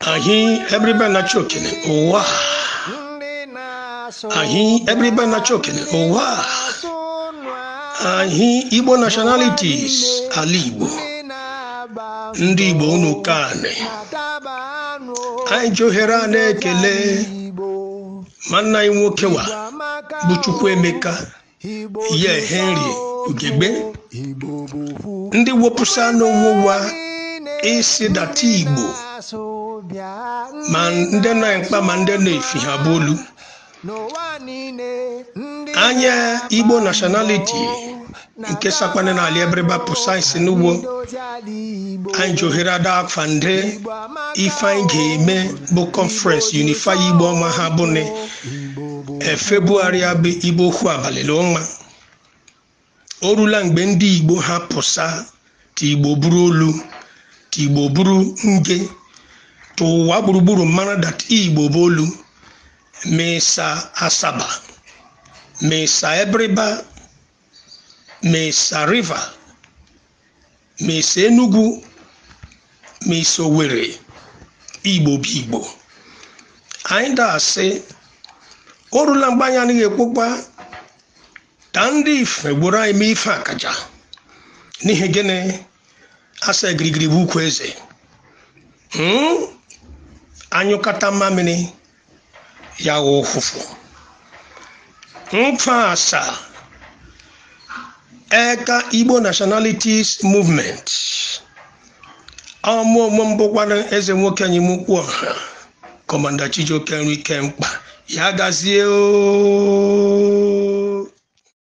Ahi everybody na choking. Owa. Ahi everybody na choking. Owa. Ahi Igbo nationalities Alibo. Ndi Igbo unu kane. Anyị johera na-ekele manna anyị nwoke wa bụ Chukwuemeka ye Henry Ugegbe ndị wepụsa n'onwe isi data Igbo ma ndị na-ekpa ma ndị na-efi ha bolu anya Igbo nationality nke sakwane na ali ebreba precise n'ugbo anyị johera da fande ifeanyi ga-eme bụ conference unify Igbo ọma ha bụ ne February abụ Igbo hu abalị l'ọnwa orula mgbe ndị Igbo ha pụsa ti Igbo buru olu ti Igbo buru nge tụwa gburugburu mara dat Igbo bụ olu mesa Asaba mesa Ebreba mesa River mesa Enugu mesa Owerri Igbo bụ Igbo anyị da-asị orula mgbe anyị anaghị ekpokpa ta ndị ife gboro anyị mee ife akaja n'ihe gịnị asa girigiri bụ ukwu eze anyụkata mamịrị ya ụfụfụ mfa asa eka Igbo nationalities movement ọmụmụ mbụkwana eze nwoke anyị mukwu ọha Kọmanda Chijioke Nri Kemkpa ya gazie o